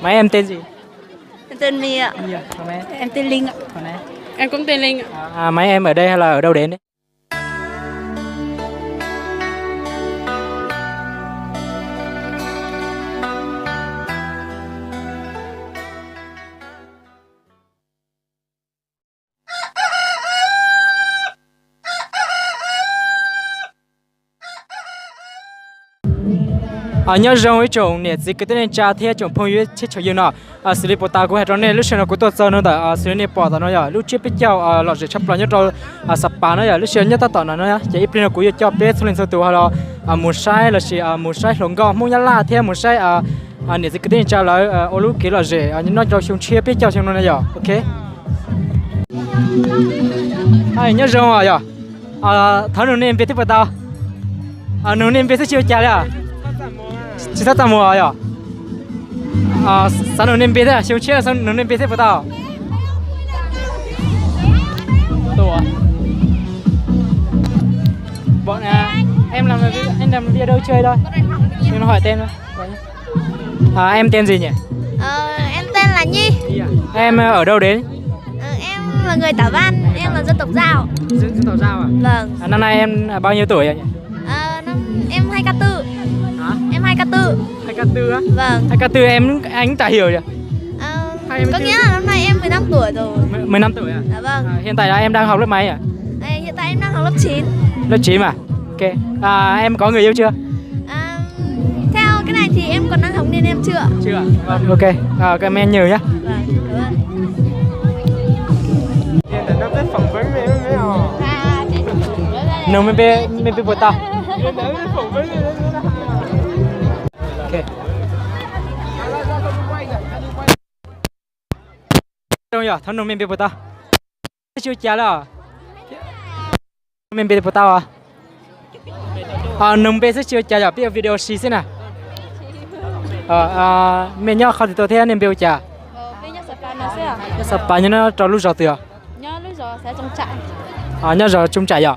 Mấy em tên gì? Em tên My ạ. My à? Còn em? Em tên Linh ạ. Còn em? Em cũng tên Linh ạ. Mấy em ở đây hay là ở đâu đến đấy? Nhớ rằng với chồng nè chỉ cái tên cha thế chồng phong yêu chết chồng yêu nó xử lý bộ tao của hệ thống này lúc xưa nó cũng tốt hơn nữa đó xử lý bỏ tao nó giờ lúc trước biết giao lọt sẽ chấp nhận nhớ rồi sập bàn nó giờ lúc xưa nhớ tao tao nó chỉ ít nó cũng cho biết số lần số tuổi là một sai là chỉ một sai lồng gò mua nhá la thế một sai nè chỉ cái tên cha là ô lúc kia là gì nhưng nó cho chồng chia biết cho chồng nó giờ ok nhớ rằng à giờ thằng nó nên biết tiếp vào tao nó nên biết sẽ cha đấy chỉ sao tao mua à? Sao nó nên biết thế? Siêu chết sao nó nên biết thế phải tao? Tổ. Bọn em làm video chơi thôi. Nhưng nó hỏi tên thôi. Em tên gì nhỉ? Em tên là Nhi. Em ở đâu đến? Em là người Tả Văn, em là dân tộc Dao. Dân tộc Dao à? Vâng. Năm nay em bao nhiêu tuổi nhỉ? Em 2K4. Em 2K4. 2K4 á? Vâng. 2K4 anh chả hiểu nhỉ? Có nghĩa là năm nay em 15 tuổi rồi. 15 tuổi à? Dạ vâng. Hiện tại là em đang học lớp mấy à? Hiện tại em đang học lớp 9. Lớp 9 à? Ok. Em có người yêu chưa? Theo cái này thì em còn đang học nên em chưa. Chưa. Vâng. Ok. Cảm ơn nhiều nhá. Vâng. Cảm ơn. Hiện tại nó tới phỏng vấn với nó mới biết bộ tao. Ok. Đâu nhỉ? Thằng nó mình biết bộ tao. Chưa trả là. Mình biết bộ tao à? Nông biết chưa trả là biết video xí thế nào. Mình nhớ không thì tôi thấy nên biết trả. Bây giờ sắp nó sẽ à? Sắp bán nó cho lúc rồi từ à? Nhớ lúc rồi sẽ trong trại. Nhớ rồi trong trại à?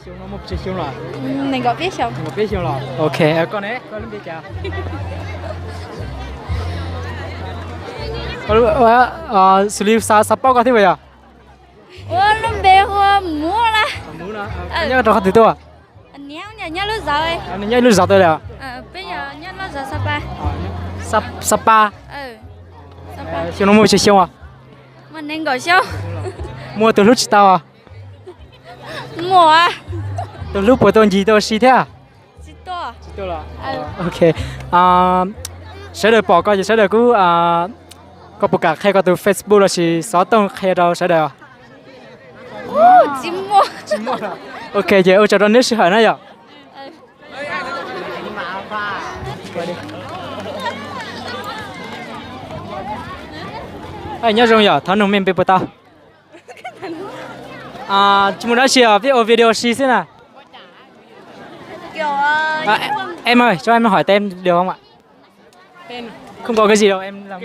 Siêu nó một chiếc siêu là. Mình có biết không? Một biết siêu là. Ok, con ấy, con biết chào. Xử lý sắp bao có thế vậy à? Nó bé hoa múa là. Múa là. Nhớ rồi không thì tôi à? Nhớ lúc rồi. Nhớ lúc rồi tôi à? Bây giờ nhớ lúc rồi Sapa. Sapa. Sapa. Siêu nó mua chiếc siêu à? Mình nên gọi siêu. Mua từ lúc tao à? Mua à? Từ lúc của tôi gì tôi xí thế à? Xí to. Xí to là. Ok. Sẽ được bỏ coi gì sẽ được cứ có một cả khai qua từ Facebook là chỉ 6 tông khai đâu sẽ được. Chỉ mua. Chỉ mua là. Ok, giờ ở chỗ đó nước sẽ hỏi nó giờ. Nhớ rồi nhở, thằng nông mình biết tao. Chúng nó chỉ ở video xí thế nào? Kiểu em ơi, cho em hỏi tên được không ạ? Tên không có cái gì đâu, em làm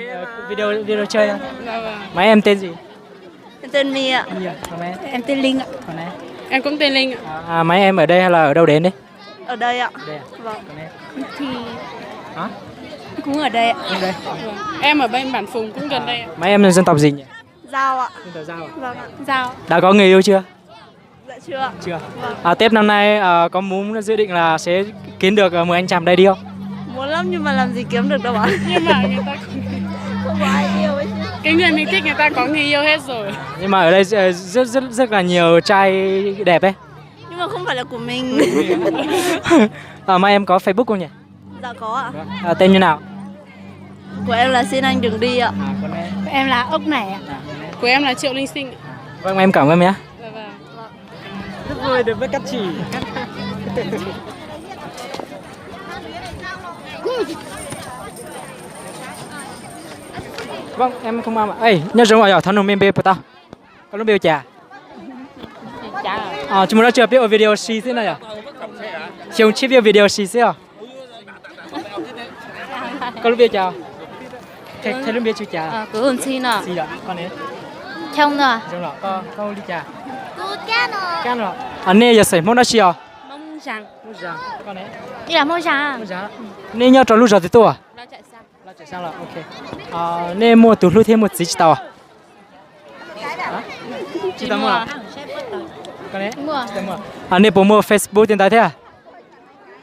video chơi thôi. Mấy em tên gì? em tên My ạ. Còn em? Em tên Linh ạ. Còn em? em cũng tên Linh ạ. Mấy em ở đây hay là ở đâu đến đấy? Ở đây ạ. Đây à? Vâng. Còn em? Thì Hả? cũng ở đây ạ. Ở đây. Vâng. Em ở bên Bản Phùng cũng gần đây ạ. Mấy em là dân tộc gì nhỉ? Dao ạ. Dân tộc Dao à? Vâng ạ. Dao. Đã có người yêu chưa? Dạ chưa. Chưa. Vâng. Tết năm nay có muốn dự định là sẽ kiếm được 10 anh chàng đây đi không? Muốn lắm nhưng mà làm gì kiếm được đâu ạ. Nhưng mà người ta Không có ai yêu ấy chứ. cái người mình thích người ta có người yêu hết rồi. Nhưng mà ở đây rất là nhiều trai đẹp ấy. Nhưng mà không phải là của mình. Mà em có Facebook không nhỉ? Dạ có ạ. Tên như nào? Của em là Xin Anh Đừng Đi ạ. Còn em? Em là Ốc Này ạ. Của em là Triệu Linh Sinh ạ. Vâng, em cảm ơn nhé. Dạ vâng. Rất vui được với các chị. Vâng, em không ăn mà. Ê, nhớ rồi à, thằng nông mình bê của tao. Có lúc bê chả. Chúng nó chưa biết ở video xí thế này à? Chúng chỉ biết video xí thế à? Có lúc bê chả. Thế lúc bê chú chả. Cứ hồn xin à. Xí đó, con ấy. Không nữa. Giống là có đi chả. Cứ chán rồi. Can rồi. Nè giờ xảy món đó xí à? Mong rằng Món rang, con ấy. Đi làm môi trà. Món rang. Nè nhớ cho lúc giờ thì tôi à? là chạy sang. Là chạy sang rồi, ok. Nên mua tủ lúc thêm một tí tàu à? Chị tao mua à? Cái này? Mua. Nên bố mua Facebook tiền tài thế à?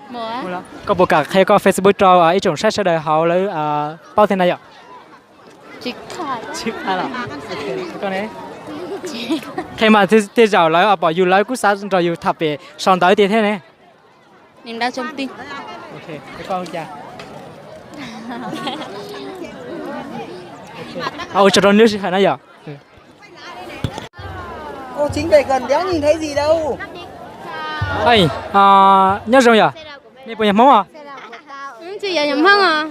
Mua á. Có bộ cả hay có Facebook cho ít chủng sách sau đời họ lấy bao tiền này ạ? Chỉ khai. Chip à là. Cái này? Khi mà thì giàu lấy bảo you lấy cú sát rồi you thập về xong tới tiền thế này. Mình đã trong tin. Ok, cái con cha. Cho nó nước phải nói giờ. Cô chính về gần đéo nhìn thấy gì đâu. Ê, nhớ rồi à? Nè bây giờ món à? Chị giờ nhầm không à?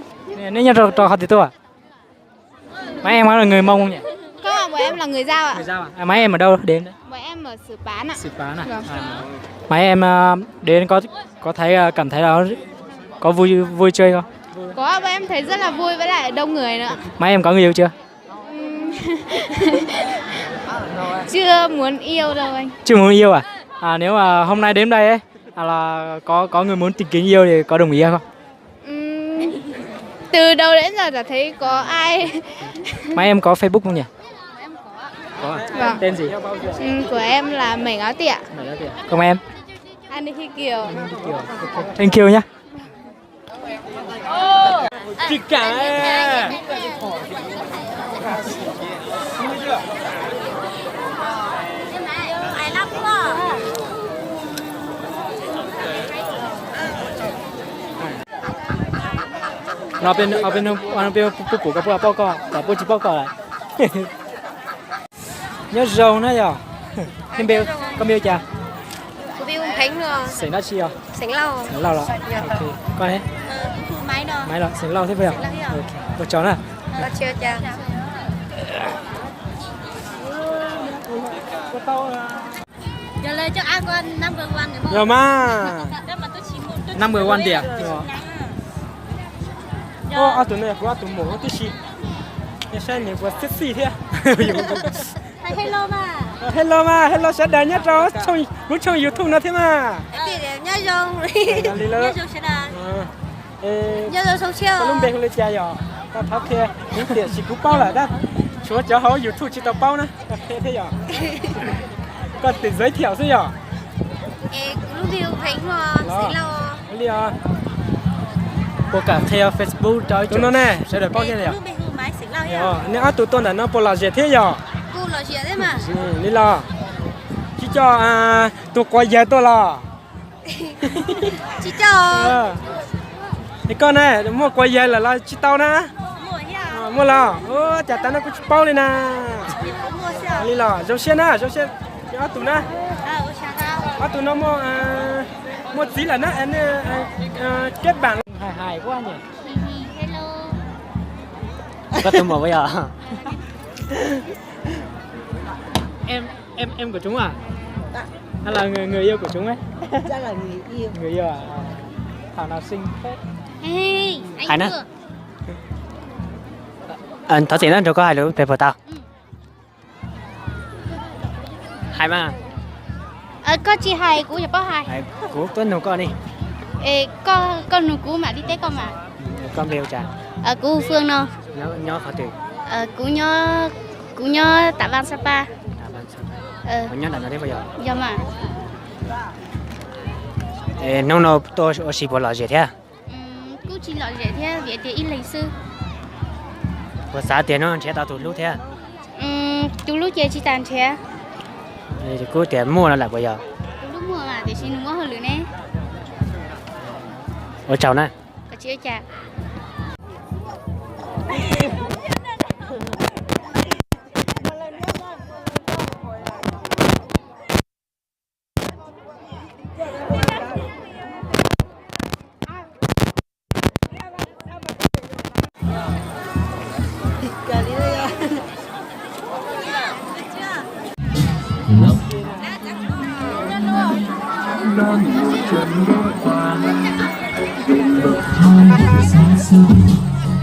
Nè nhớ rồi học thì tôi à? Mấy em là người Mông không nhỉ? Không ạ, bọn em là người Dao ạ. Người Dao à? Mấy em ở đâu đến đấy? Bọn em ở Sử Bán ạ. Sử Bán à? Vâng. Mấy em đến có thấy cảm thấy là có vui chơi không? Có, bọn em thấy rất là vui với lại đông người nữa. Mấy em có người yêu chưa? Chưa muốn yêu đâu anh. Chưa muốn yêu à? Nếu mà hôm nay đến đây ấy là có người muốn tìm kiếm yêu thì có đồng ý hay không? Từ đầu đến giờ đã thấy có ai. Mấy em có Facebook không nhỉ? Có. Vâng. Tên gì? Của em là Mẩy Áo Tỉa. Còn em? Anh Đi Khi Kiều. Thank you nhá. Chị cả. Nó bên phụ cái bao cò, cả bố chỉ bao cò lại. Nhớ râu nữa giờ. Nên bêu, có bêu chả? Cô Bill Khánh rồi. Sánh nó chi à? Sánh lâu. Sánh lâu rồi. Ok. Con đấy. Máy đó. Máy rồi, sánh lâu thế bây giờ. Ok. Một chó nè. Nó chưa cha. Giờ lên cho ai con 5 cơ quan được không? Rồi mà. 5 cơ quan tiền. Ô, tụi này của tụi mổ tí xí. Nhà xe này của sexy thế. Hello mà. Hello mà, hello sẽ đợi nhất rồi. Muốn trong YouTube nó thế mà. Thì để nhớ dòng. Nhớ dòng sẽ là. Nhớ dòng sống chiều. Có lúc bên lên chơi rồi. Ta tháo kia, những tiền chỉ cú bao lại đó. Chúa cháu hỏi YouTube chỉ tao bao nữa. Ok thế rồi. Còn tiền giới thiệu thế rồi. Lúc Bill Khánh rồi. Sánh lâu. Đi à. Cô cả theo Facebook cho chúng nó nè, sẽ được bao nhiêu này? Lúc Bill máy sánh lâu nhá. Nếu tụi tôi là nó bỏ là gì thế rồi? Cô là gì thế mà? Đi là. Chỉ cho tụi quay về tôi là. Chị cho. Thì con này mua quay về là chỉ tao nè. Mua là. Chả tao nó cũng bao lên nè. Đi là, dâu xe nè, dâu xe. Tụi nó. Tụi nó mua tí là nó anh kết bạn. Hài quá nhỉ. Hello. Có tụi mổ bây giờ. Em của chúng à? Hay là người yêu của chúng ấy? Chắc là người yêu. Người yêu à? Thảo nào xinh phết. Hey, Hải anh nè. vừa. Thảo tiền đó cho có hai đứa về tao. Hai mà. Có chị Hải của Nhật Báo Hải. Hai của Tuấn đâu con đi. Con nụ cũ mà đi tới con mà. Con bèo trà. Của Phương đâu. Nhó khó tuyệt. Của nhớ Tạ Văn Sapa. À bạn sao? Nhó là nó đấy bây giờ. Dạ mà. Nó tôi chỉ bỏ lọ gì thế? Cô chỉ lọ rẻ thế, vậy thì ít lịch sư. Có giá tiền nó chế tao tụt lúc thế. Tụi lúc chơi chỉ tàn thế. Thì cứ tiền mua nó lại bây giờ. Tụi lúc mua mà để xin mua hơn nữa nè. Ôi chào nè. Có chưa chả.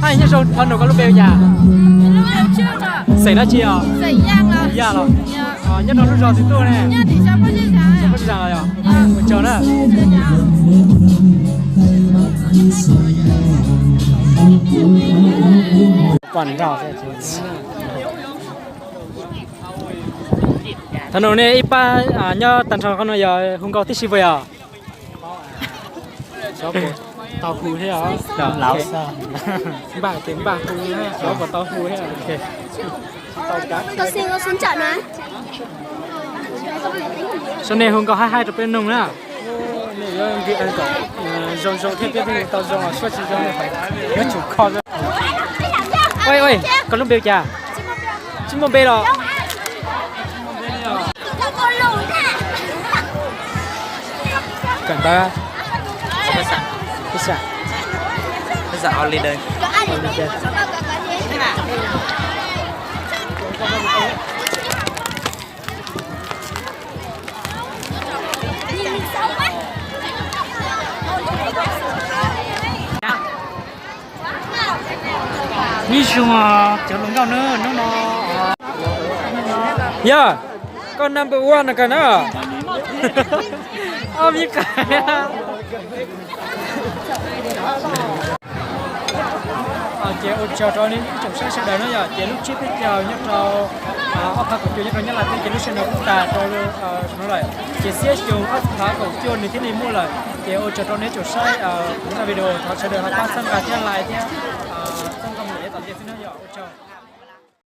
Ai nhớ rồi, thân nó có lúc bèo nhà. Xảy ra chi à? Xảy giang là. Dạ rồi. Nhất nó lúc rồi thì tôi nè. Nhất thì sao có gì cả. Sao có gì rồi à? Một chờ nữa. còn rõ sẽ thằng nào này ít ba nhớ tận trong con này giờ không có thích gì vậy à tàu phù thế à lão sao tiếng bạc phù thế đó của tàu phù thế à tàu cá Con xin chọn á. sau này không có hai chục bên nông nữa này cái anh có rong rong thêm cái tàu rong à suốt rong này phải cái chủ kho rồi ôi con lúc bèo chả chim bông bê rồi Con lùn nè. cẩn ta cái sao cái sao lên đây Có ai đi đây? Nhìn sống á. như chung à cháu lúng cao nữa nó yeah con number one là cái nào ôm như cái chị ôn chờ cho nên chồng sẽ đợi nó giờ chị lúc chip hết giờ nhất rồi ấp phá của chị nhất rồi nhất là chị lúc sẽ nó cũng tà cho nó lại chị sẽ dùng ấp phá của chị này thế này mua lại chị ôn chờ cho nên chỗ sai cũng là video họ sẽ đợi họ phát sang cả thiên lại nhé trong công nghệ tập tiếp theo giờ ôn chờ